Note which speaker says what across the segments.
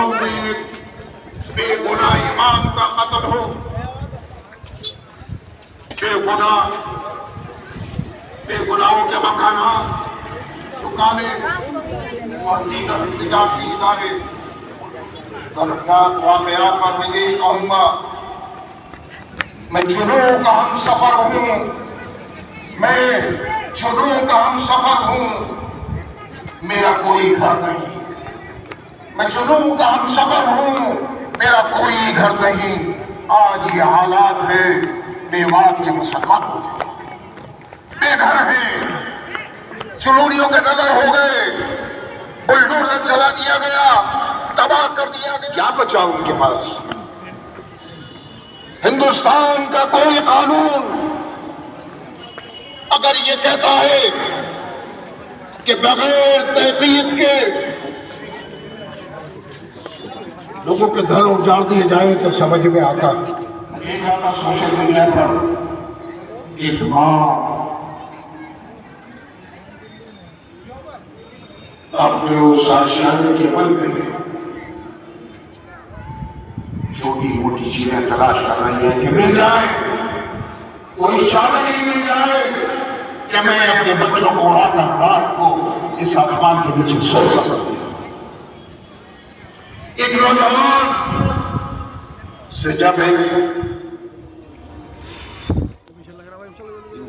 Speaker 1: لکھنؤ میں ایک بے گناہ امام کا قتل ہو، بے گناہوں کے مکانات، دکانیں اور دیگر تجارتی ادارے دردناک واقعات پر میں یہی کہوں گا، میں جنوں کا ہم سفر ہوں، میں جنوں کا ہم سفر ہوں، میرا کوئی گھر نہیں، میں جنوں کا ہم سفر ہوں، میرا کوئی گھر نہیں۔ آج یہ حالات ہے میوات کے مسلمانوں کے، بے گھر ہیں، چلوڑیوں کے نظر ہو گئے، بلڈوزر چلا دیا گیا، تباہ کر دیا گیا، کیا بچا ان کے پاس؟ ہندوستان کا کوئی قانون اگر یہ کہتا ہے کہ بغیر تحقیق کے لوگوں کے گھر اجاڑ دیے جائیں تو سمجھ میں آتا۔ ایک آتا سوشل میڈیا پر ایک ماں اپنے اس آشیانے کے ملک میں چھوٹی موٹی چیزیں تلاش کر رہی ہیں کہ مل جائے، کوئی چارہ نہیں مل جائے کہ میں اپنے بچوں کو اڑا کر رات کو اس آسمان کے نیچے سو سکوں۔ ایک نوجوان سے جب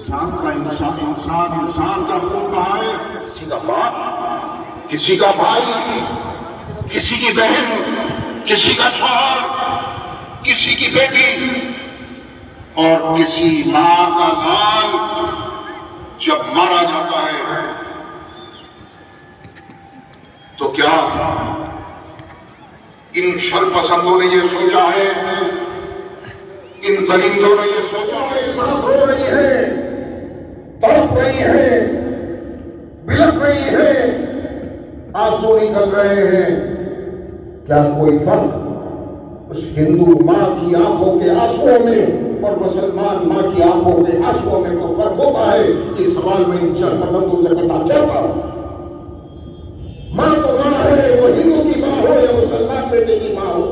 Speaker 1: انسان کا خون کہاں ہے؟ کسی کا باپ، کسی کا بھائی، کسی کی بہن، کسی کا شوہر، کسی کی بیٹی اور کسی ماں کا بال جب مارا جاتا ہے تو کیا ان شر پسندوں نے یہ سوچا ہے، ان درندوں نے یہ سوچا ہے، احساس ہو رہی ہے، تڑپ رہی ہے، بلک رہی ہے، آنسو نکل رہے ہیں، کیا کوئی فرق اس ہندو ماں کی آنکھوں کے آنسوؤں میں اور مسلمان ماں کی آنکھوں کے آنسوؤں میں تو فرق ہوتا ہے؟ اس سوال میں ان شر پسندوں سے پتا چلتا ماں تو ماں ہے، وہ ہندو کی ماں ہو یا مسلمان بیٹے کی ماں ہو،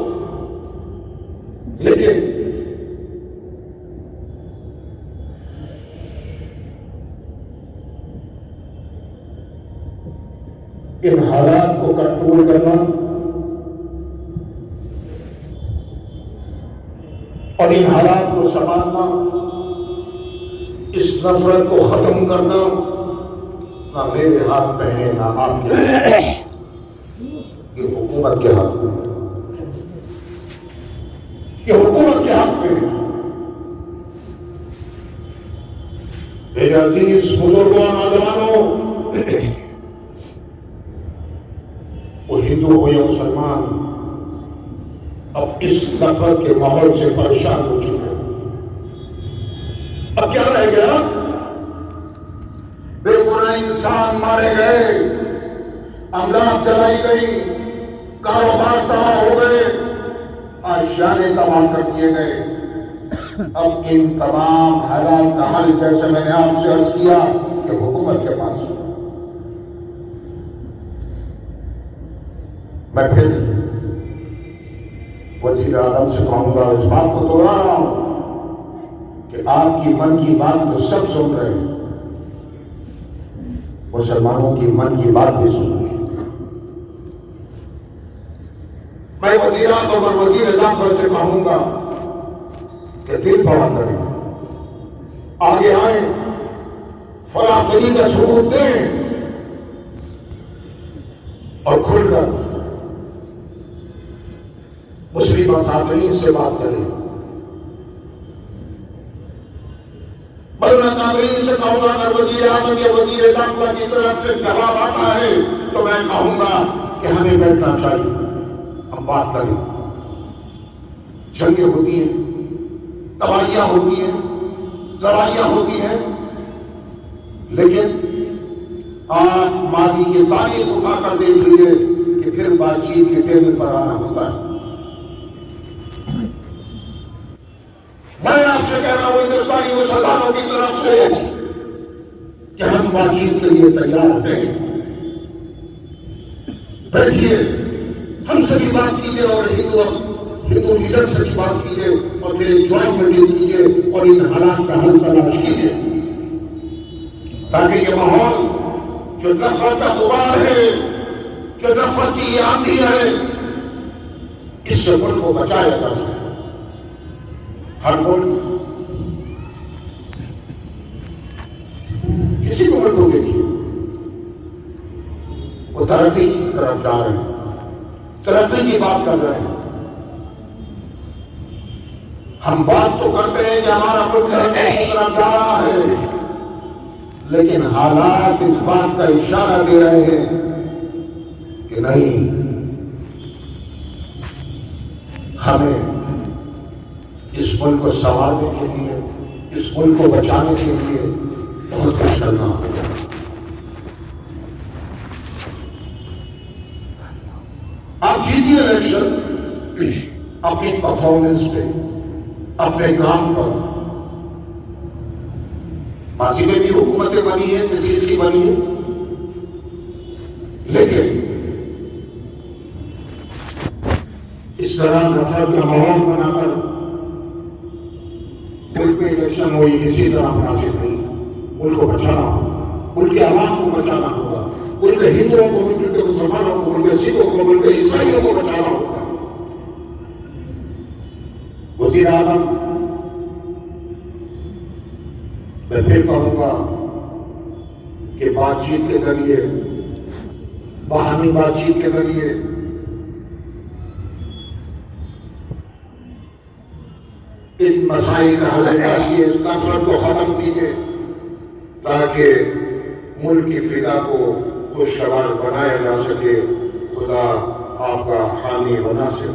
Speaker 1: لیکن ان حالات کو کنٹرول کرنا اور ان حالات کو سنبھالنا، اس نفرت کو ختم کرنا نہ میرے ہاتھ میں ہے نہ آپ کے ہاتھ، یہ حکومت کے ہاتھ میں، یہ حکومت کے ہاتھ میں ہے۔ میرے عزیز بزرگوں نوجوانوں، وہ ہندو ہو یا مسلمان، اب اس نفرت کے ماحول سے پریشان ہو چکے ہیں۔ اب کیا رہ گیا؟ بے گناہ انسان مارے گئے، املاک جلائی گئی، کاروبار تباہ ہو گئے، آشیانے تباہ کر دیے گئے۔ اب ان تمام حالات کا حل جیسے میں نے آپ سے عرض کیا کہ حکومت کے پاس، میں پھر وزیر اعظم سے کہوں گا، اس بات کو دوہرا رہا ہوں کہ آپ کی من کی بات تو سب سن رہے ہیں، مسلمانوں کی من کی بات بھی سن رہے ہیں۔ میں وزیر اعظم اور وزیر داخلہ سے کہوں گا کہ دل بڑا کریں، آگے آئیں، فلاں کا ثبوت دیں اور کھل کر مسلم قاتلین سے بات کریں۔ میں قاتلین سے کہوں گا اگر وزیر اعظم یا وزیر داخلہ کی طرف سے جواب آتا ہے تو میں کہوں گا کہ ہمیں بیٹھنا چاہیے، ہم بات کریں۔ جنگیں ہوتی ہیں، تباہیاں ہوتی ہیں، لڑائیاں ہوتی ہیں، لیکن آپ ماضی کی تاریخ اٹھا کر دیکھ لیجیے کہ پھر بات چیت کے ٹیبل پر آنا ہوتا ہے۔ میں آپ سے کہہ رہا ہوں ہندوستانی مسلمانوں کی طرف سے کہ ہم بات چیت کے لیے تیار ہیں، بیٹھیے، ہم سے سے بھی بات کیجیے اور ہندو لیڈر سے بھی بات کیجیے اور میرے جوائنٹ میٹنگ کیجیے اور ان حالات کا حل تلاش کیجیے، تاکہ یہ ماحول جو نفرت کا غبار ہے، جو نفرت کی آندھی ہے، اس سے ملک کو بچایا جا سکے۔ ہر ملک، کسی بھی ملک کو دیکھیے، وہ ترقی کی طرف جا رہے ہیں، ترقی کی بات کر رہے ہیں۔ ہم بات تو کرتے ہیں کہ ہمارا ملک ترقی کی طرف جا رہا ہے، لیکن حالات اس بات کا اشارہ دے رہے ہیں کہ نہیں، ہمیں اس ملک کو سنوارنے کے لیے، اس ملک کو بچانے کے لیے بہت کچھ کرنا ہوگا۔ آپ جیتیے الیکشن اپنی پرفارمنس پہ، اپنے کام پر۔ ماضی میں بھی حکومتیں بنی ہیں، مسز کی بنی ہیں، لیکن اس طرح نفرت کا ماحول بنا کر ملک میں الیکشن ہوئی کسی طرح مناسب نہیں۔ ملک کو بچانا ہوگا، ملک کے عوام کو بچانا ہوگا، ملک کے ہندوؤں کو، ملک کے مسلمانوں کو، ملک کے سکھوں کو، ملک کے عیسائیوں کو بچانا ہوگا۔ وزیر اعظم، میں پھر کہوں گا کہ بات چیت کے ذریعے، باہمی بات چیت کے ذریعے ان مسائل کا حل کیجیے، اس نفرت کو ختم کیجیے، تاکہ ملک کی فضا کو خوشگوار بنایا جا سکے۔ خدا آپ کا حامی و ناصر۔